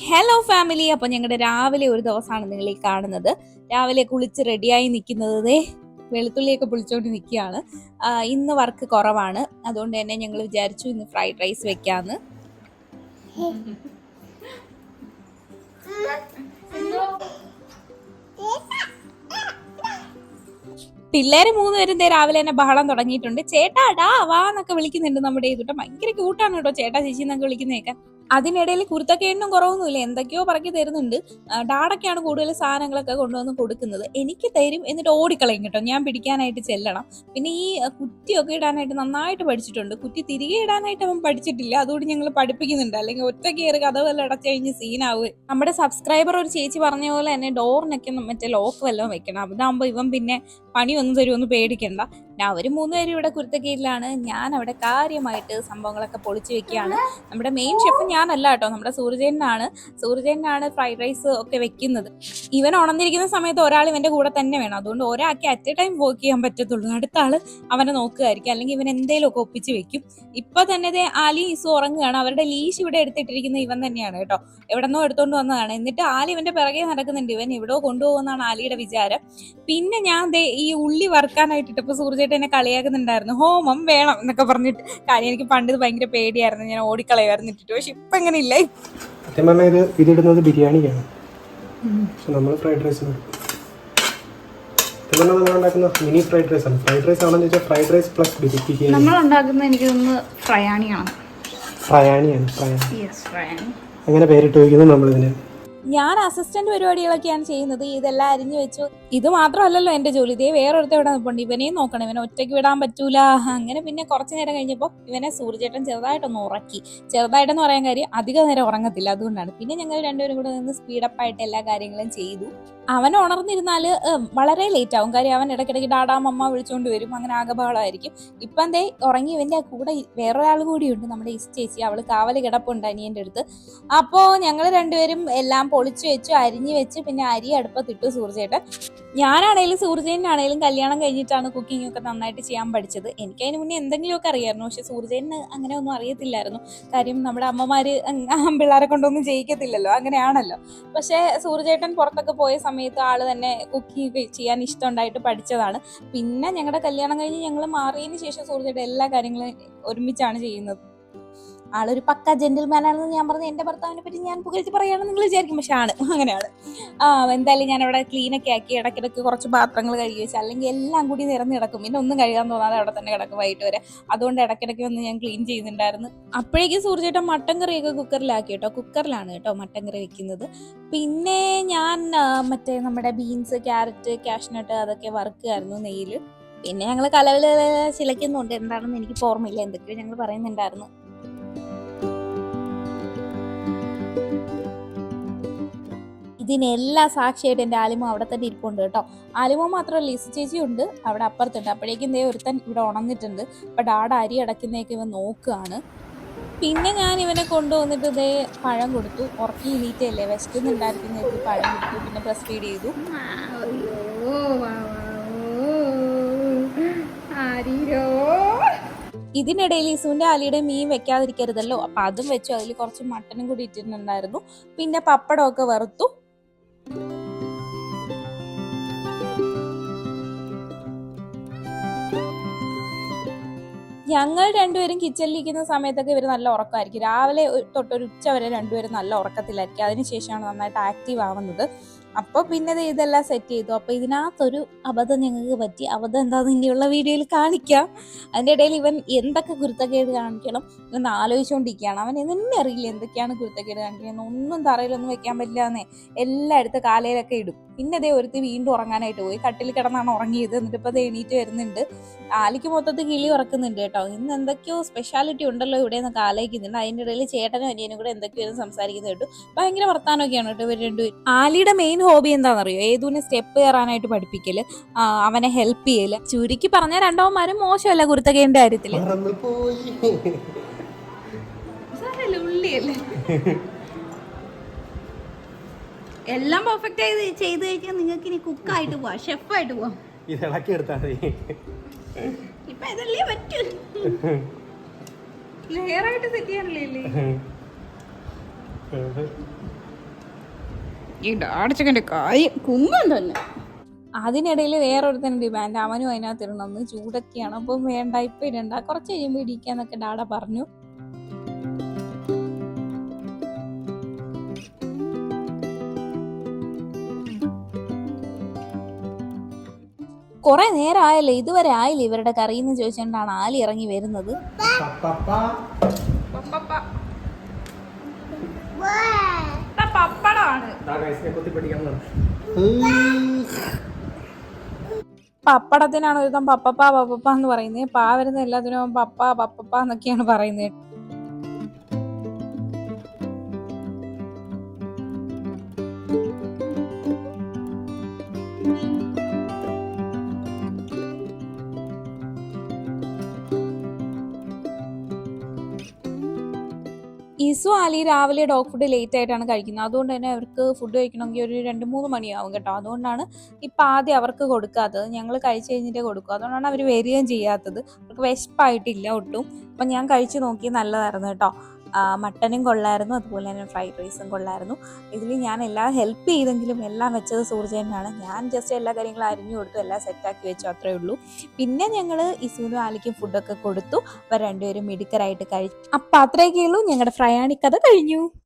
Hello family. അപ്പോൾ ഞങ്ങളുടെ രാവിലെ ഒരു ദിവസമാണ് നിങ്ങൾ ഈ കാണുന്നത്. രാവിലെ കുളിച്ച് റെഡിയായി നിൽക്കുന്നത് വെളുത്തുള്ളിയൊക്കെ പൊളിച്ചോണ്ട് നിൽക്കുകയാണ്. ഇന്ന് വർക്ക് കുറവാണ്, അതുകൊണ്ട് തന്നെ ഞങ്ങൾ വിചാരിച്ചു ഇന്ന് ഫ്രൈഡ് റൈസ് വെക്കാന്ന്. പിള്ളേര് 3 പേരും രാവിലെ തന്നെ ബഹളം തുടങ്ങിയിട്ടുണ്ട്. ചേട്ടാ ഡാ വാ എന്നൊക്കെ വിളിക്കുന്നുണ്ട്. നമ്മുടെ ഇതുട്ടോ ഭയങ്കര ക്യൂട്ടാണ് കേട്ടോ, ചേട്ടാ ചേച്ചി എന്നൊക്കെ വിളിക്കുന്നേക്കാൻ. അതിനിടയിൽ കുരുത്തക്കേടിനും കുറവൊന്നുമില്ല, എന്തൊക്കെയോ പറക്കി തരുന്നുണ്ട്. ഡാഡൊക്കെയാണ് കൂടുതൽ സാധനങ്ങളൊക്കെ കൊണ്ടുവന്ന് കൊടുക്കുന്നത്. എനിക്ക് തരും, എന്നിട്ട് ഓടിക്കളയും കേട്ടോ. ഞാൻ പിടിക്കാനായിട്ട് ചെല്ലണം. പിന്നെ ഈ കുറ്റിയൊക്കെ ഇടാനായിട്ട് നന്നായിട്ട് പഠിച്ചിട്ടുണ്ട്. കുറ്റി തിരികെ ഇടാനായിട്ട് അവൻ പഠിച്ചിട്ടില്ല, അതുകൊണ്ട് ഞങ്ങൾ പഠിപ്പിക്കുന്നുണ്ട്. അല്ലെങ്കിൽ ഒറ്റ കയറി കഥവെല്ലാം അടച്ചു കഴിഞ്ഞ് സീനാവുക. നമ്മുടെ സബ്സ്ക്രൈബർ ഒരു ചേച്ചി പറഞ്ഞ പോലെ തന്നെ ഡോറിനൊക്കെ മറ്റേ ലോക്ക് വല്ലതും വെക്കണം. അതാകുമ്പോൾ ഇവൻ പിന്നെ പണിയൊന്നും തരുമൊന്നും പേടിക്കണ്ട. അവർ 3 പേരും ഇവിടെ കുരുത്തക്കേടിലാണ്. ഞാൻ അവിടെ കാര്യമായിട്ട് സംഭവങ്ങളൊക്കെ പൊളിച്ചു വെക്കുകയാണ്. നമ്മുടെ മെയിൻ ഷെഫ് ഞാനല്ല കേട്ടോ, നമ്മുടെ സൂര്യനാണ് ഫ്രൈഡ് റൈസ് ഒക്കെ വെക്കുന്നത്. ഇവൻ ഉണർന്നിരിക്കുന്ന സമയത്ത് ഒരാൾ ഇവന്റെ കൂടെ തന്നെ വേണം, അതുകൊണ്ട് ഒരാൾക്ക് അറ്റ് എ ടൈം വർക്ക് ചെയ്യാൻ പറ്റത്തുള്ളൂ. അടുത്ത ആള് അവനെ നോക്കുകയായിരിക്കും, അല്ലെങ്കിൽ ഇവൻ എന്തെങ്കിലും ഒക്കെ ഒപ്പിച്ച് വെക്കും. ഇപ്പൊ തന്നെ ആലി ഇസു ഉറങ്ങുകയാണ്. അവരുടെ ലീഷ് ഇവിടെ എടുത്തിട്ടിരിക്കുന്ന ഇവൻ തന്നെയാണ് കേട്ടോ, എവിടെന്നോ എടുത്തോണ്ട് വന്നതാണ്. എന്നിട്ട് ആലി ഇവന്റെ പിറകെ നടക്കുന്നുണ്ട്. ഇവൻ എവിടെയോ കൊണ്ടുപോകുന്നതാണ് ആലിയുടെ വിചാരം. പിന്നെ ഞാൻ ഈ ഉള്ളി വറുക്കാനായിട്ടിട്ട് ഇപ്പൊ സൂര്യചേട്ടൻ എന്നെ കളിയാക്കുന്നുണ്ടായിരുന്നു, ഹോമം വേണം എന്നൊക്കെ പറഞ്ഞിട്ട്. കാര്യം എനിക്ക് പണ്ട് ഇത് ഭയങ്കര പേടിയായിരുന്നു, ഞാൻ ഓടിക്കളയായിരുന്നു ഇട്ടിട്ട്. പക്ഷെ ഇപ്പൊ എങ്ങനെ ഇല്ല. സത്യം പറഞ്ഞാൽ ഇതിടുന്നത് ബിരിയാണിക്കാണ്, പക്ഷെ നമ്മൾ fried rice mini fried rice ആണ്. ഫ്രൈഡ് റൈസ് ആണെന്ന് വെച്ചാൽ ഫ്രൈഡ് റൈസ് പ്ലസ് ബിരിയാണി നമ്മൾ ഉണ്ടാക്കുന്നത്. എനിക്ക് തോന്നുന്നു ഫ്രയാണിയാണ്. അങ്ങനെ പേരിട്ട് വയ്ക്കുന്നത് നമ്മളിതിന്. ഞാൻ അസിസ്റ്റന്റ് പരിപാടികളൊക്കെയാണ് ചെയ്യുന്നത്. ഇതെല്ലാം അരിഞ്ഞു വെച്ചു. ഇത് മാത്രമല്ലല്ലോ എന്റെ ജോലി. ഇതേ വേറൊരുത്ത ഇവിടെ നിൽപ്പുണ്ട്, ഇവനെയും നോക്കണം. ഇവനെ ഒറ്റയ്ക്ക് വിടാൻ പറ്റൂല. അങ്ങനെ പിന്നെ കുറച്ചു നേരം കഴിഞ്ഞപ്പോൾ ഇവനെ സൂര്യചേട്ടൻ ചെറുതായിട്ടൊന്ന് ഉറക്കി. ചെറുതായിട്ടെന്ന് പറയാൻ കാര്യം അധികം നേരം ഉറങ്ങത്തില്ല, അതുകൊണ്ടാണ്. പിന്നെ ഞങ്ങൾ രണ്ടുപേരും കൂടെ നിന്ന് സ്പീഡപ്പായിട്ട് എല്ലാ കാര്യങ്ങളും ചെയ്തു. അവൻ ഉണർന്നിരുന്നാൽ വളരെ ലേറ്റ് ആവും. കാര്യം അവൻ ഇടയ്ക്കിടയ്ക്ക് ഡാഡാ മമ്മ വിളിച്ചുകൊണ്ട് വരും, അങ്ങനെ ആകബഹളമായിരിക്കും. ഇപ്പം ഉറങ്ങി. ഇവന്റെ കൂടെ വേറൊരാൾ കൂടിയുണ്ട്, നമ്മുടെ ഇസ് ചേച്ചി. അവള് കാവല് കിടപ്പുണ്ട് അനിയന്റെ അടുത്ത്. അപ്പോൾ ഞങ്ങൾ രണ്ടുപേരും എല്ലാം പൊളിച്ചു വെച്ചു, അരിഞ്ഞു വെച്ച്. പിന്നെ അരി അടുപ്പത്തിട്ടു സൂര്യചേട്ടൻ. ഞാനാണേലും സൂര്യചേട്ടനാണേലും കല്യാണം കഴിഞ്ഞിട്ടാണ് കുക്കിംഗ് ഒക്കെ നന്നായിട്ട് ചെയ്യാൻ പഠിച്ചത്. എനിക്ക് അതിന് മുന്നേ എന്തെങ്കിലുമൊക്കെ അറിയായിരുന്നു, പക്ഷെ സൂര്യചേട്ടന് അങ്ങനെ ഒന്നും അറിയത്തില്ലായിരുന്നു. കാര്യം നമ്മുടെ അമ്മമാര് പിള്ളേരെ കൊണ്ടൊന്നും ചെയ്യിക്കത്തില്ലല്ലോ, അങ്ങനെയാണല്ലോ. പക്ഷെ സൂര്യചേട്ടൻ പുറത്തൊക്കെ പോയ സമയത്ത് ആള് തന്നെ കുക്കിംഗ് ചെയ്യാൻ ഇഷ്ടമുണ്ടായിട്ട് പഠിച്ചതാണ്. പിന്നെ ഞങ്ങളുടെ കല്യാണം കഴിഞ്ഞ് ഞങ്ങൾ മാറിയതിന് ശേഷം സൂര്യചേട്ടൻ എല്ലാ കാര്യങ്ങളും ഒരുമിച്ചാണ് ചെയ്യുന്നത്. ആളൊരു പക്ക ജെന്റിൽമാൻ ആണെന്ന് ഞാൻ പറഞ്ഞു. എൻ്റെ ഭർത്താവിനെ പറ്റി ഞാൻ പുകഴ്ത്തി പറയുകയാണെന്ന് നിങ്ങൾ വിചാരിക്കും, പക്ഷെ ആണ്, അങ്ങനെയാണ്. എന്തായാലും ഞാൻ അവിടെ ക്ലീനൊക്കെ ആക്കി ഇടയ്ക്കിടയ്ക്ക് കുറച്ച് പാത്രങ്ങൾ കഴുകി വെച്ചു, അല്ലെങ്കിൽ എല്ലാം കൂടി നിറഞ്ഞു കിടക്കും. പിന്നെ ഒന്നും കഴുകാൻ തോന്നാതെ അവിടെ തന്നെ കിടക്കും വൈകിട്ട് വരെ. അതുകൊണ്ട് ഇടയ്ക്കിടയ്ക്ക് വന്ന് ഞാൻ ക്ലീൻ ചെയ്യുന്നുണ്ടായിരുന്നു. അപ്പോഴേക്കും സൂര്യചേട്ടൻ മട്ടൻ കറിയൊക്കെ കുക്കറിലാക്കി കേട്ടോ. കുക്കറിലാണ് കേട്ടോ മട്ടൻ കറി വെക്കുന്നത്. പിന്നെ ഞാൻ മറ്റേ നമ്മുടെ ബീൻസ്, ക്യാരറ്റ്, കാഷ്നട്ട് അതൊക്കെ വറുക്കുകയായിരുന്നു നെയ്യിൽ. പിന്നെ ഞങ്ങൾ കലവിൽ ചിലയ്ക്കുന്നുണ്ട്, എന്താണെന്ന് എനിക്ക് ഓർമ്മയില്ല, എന്തൊക്കെയോ ഞങ്ങൾ പറയുന്നുണ്ടായിരുന്നു. ഇതിനെല്ലാം സാക്ഷിയായിട്ട് എൻ്റെ ആലിമോ അവിടെ തന്നെ ഇരിപ്പുണ്ട് കേട്ടോ. ആലിമോ മാത്രമല്ല, ലിസി ചേച്ചി ഉണ്ട് അവിടെ അപ്പുറത്തുണ്ട്. അപ്പോഴേക്കും ഒരുത്തൻ ഇവിടെ ഉണർന്നിട്ടുണ്ട്. അപ്പം ഡാഡ അരി അടയ്ക്കുന്നതൊക്കെ ഇവൻ നോക്കുകയാണ്. പിന്നെ ഞാൻ ഇവനെ കൊണ്ടുവന്നിട്ട് പഴം കൊടുത്തു. ഉറക്കി എണീറ്റല്ലേ, വിശക്കുന്നുണ്ടായിരിക്കുന്ന പഴം കൊടുത്തു. പിന്നെ ബ്രസ്റ്റ് ഫീഡ് ചെയ്തു. ഇതിനിടയിൽ ഇസുവിന്റെ ആലിയുടെ മീൻ വെക്കാതിരിക്കരുതല്ലോ, അപ്പൊ അതും വെച്ചു. അതിൽ കുറച്ച് മട്ടനും കൂടി ഇട്ടിട്ടുണ്ടായിരുന്നു. പിന്നെ പപ്പടമൊക്കെ വറുത്തു. ഞങ്ങൾ രണ്ടുപേരും കിച്ചണിലിരിക്കുന്ന സമയത്തൊക്കെ ഇവർ നല്ല ഉറക്കമായിരിക്കും. രാവിലെ തൊട്ടൊരു ഉച്ച വരെ രണ്ടുപേരും നല്ല ഉറക്കത്തിലായിരിക്കും. അതിനുശേഷമാണ് നന്നായിട്ട് ആക്റ്റീവ് ആവുന്നത്. അപ്പോൾ പിന്നെ ഇതെല്ലാം സെറ്റ് ചെയ്തു. അപ്പോൾ ഇതിനകത്തൊരു അബദ്ധം ഞങ്ങൾക്ക് പറ്റി. അബദ്ധം എന്താണെന്ന് ഇനിയുള്ള വീഡിയോയിൽ കാണിക്കാം. അതിൻ്റെ ഇടയിൽ ഇവൻ എന്തൊക്കെ കുരുത്തക്കേട് കാണിക്കണം എന്ന് ആലോചിച്ചുകൊണ്ടിരിക്കുകയാണ്. അവൻ എന്നെ അറിയില്ല എന്തൊക്കെയാണ് കുരുത്തക്കേട് കാണിക്കുന്നത്. ഒന്നും തറയിലൊന്നും വെക്കാൻ പറ്റില്ല എന്നേ, എല്ലായിടത്തും കാലയിലൊക്കെ ഇടും. പിന്നെ ഒരുത്തി വീണ്ടും ഉറങ്ങാനായിട്ട് പോയി. കട്ടിൽ കിടന്നാണ് ഉറങ്ങിയത്. എന്നിട്ട് ഇപ്പോൾ എണീറ്റ് വരുന്നുണ്ട്. ആലിക്ക് മൊത്തത്തിൽ കിളി ഉറക്കുന്നുണ്ട് കേട്ടോ. ഇന്ന് എന്തൊക്കെയോ സ്പെഷ്യാലിറ്റി ഉണ്ടല്ലോ ഇവിടെ നിന്ന് ആലോചിക്കുന്നുണ്ട്. അതിൻ്റെ ഇടയിൽ ചേട്ടനും അനിയനും കൂടെ എന്തൊക്കെയോ സംസാരിക്കുന്നത് കേട്ടു. ഭയങ്കര വർത്താനമൊക്കെയാണ് കേട്ടോ ഇവർ രണ്ടുപേരും. ആലിയുടെ മെയിൻ ഹോബി എന്താണെന്നറിയോ? ഏതുവിനെ സ്റ്റെപ്പ് കയറാനായിട്ട് പഠിപ്പിക്കല്, അവനെ ഹെൽപ്പ് ചെയ്യല്. ചുരുക്കി പറഞ്ഞ രണ്ടോമാരും മോശമല്ല കുരുത്തക്കേടിന്റെ കാര്യത്തില്. എല്ലാം പെർഫെക്റ്റ് ആയി ചെയ്ത് കഴിഞ്ഞാൽ നിങ്ങൾക്ക് ഇനി കുക്കായിട്ട് പോവാം, ഷെഫായിട്ട് പോവാം. ഇപ്പൊ ഇതല്ലേ പറ്റൂ, ലെയറായിട്ട് സെറ്റ് ചെയ്യാനല്ലേ. ഈ ഡാഡച്ചക്കൻ്റെ കാര്യം കുമ്മം തന്നെ. അതിനിടയിൽ വേറൊരുത്തൻ ഡിമാൻഡ്, അവനും അതിനകത്ത് ഇടണമെന്ന്. ചൂടൊക്കെയാണ്, അപ്പം വേണ്ട ഇപ്പം ഇടണ്ട, കുറച്ച് കഴിയുമ്പോൾ ഇടിക്കാന്നൊക്കെ ഡാഡ പറഞ്ഞു. കുറെ നേരം ആയല്ലോ, ഇതുവരെ ആയില്ല ഇവരുടെ കറിയെന്ന് ചോദിച്ചുകൊണ്ടാണ് ആലി ഇറങ്ങി വരുന്നത്. പപ്പടമാണ്. പപ്പടത്തിനാണ് ഒരുത്തം പപ്പപ്പ പപ്പപ്പ എന്ന് പറയുന്നത്. പാ വരുന്ന എല്ലാത്തിനും പപ്പ പപ്പപ്പ എന്നൊക്കെയാണ് പറയുന്നത്. ഇസു ആലി രാവിലെ ഡോഗ് ഫുഡ് ലേറ്റ് ആയിട്ടാണ് കഴിക്കുന്നത്. അതുകൊണ്ട് തന്നെ അവർക്ക് ഫുഡ് കഴിക്കണമെങ്കിൽ ഒരു 2-3 മണിയാവും കേട്ടോ. അതുകൊണ്ടാണ് ഇപ്പം ആദ്യം അവർക്ക് കൊടുക്കാത്തത്. ഞങ്ങൾ കഴിച്ച് കഴിഞ്ഞിട്ടേ കൊടുക്കും. അതുകൊണ്ടാണ് അവർ വരികയും ചെയ്യാത്തത്. അവർക്ക് വിശപ്പായിട്ടില്ല ഒട്ടും. അപ്പം ഞാൻ കഴിച്ച് നോക്കി, നല്ലതായിരുന്നു കേട്ടോ. മട്ടനും കൊള്ളായിരുന്നു, അതുപോലെ തന്നെ ഫ്രൈഡ് റൈസും കൊള്ളായിരുന്നു. ഇതിൽ ഞാൻ എല്ലാം ഹെൽപ്പ് ചെയ്തെങ്കിലും എല്ലാം വെച്ചത് സൂർജേനാണ്. ഞാൻ ജസ്റ്റ് എല്ലാ കാര്യങ്ങളും അരിഞ്ഞു കൊടുത്തു, എല്ലാം സെറ്റാക്കി വെച്ചു, അത്രേ ഉള്ളൂ. പിന്നെ ഞങ്ങൾ ഇസുവിനും ആലിക്കും ഫുഡൊക്കെ കൊടുത്തു. അവർ രണ്ടുപേരും മിടുക്കരായിട്ട് കഴിച്ചു. അപ്പം അത്രയൊക്കെ ഉള്ളൂ, ഞങ്ങളുടെ ഫ്രയാണി കഥ കഴിഞ്ഞു.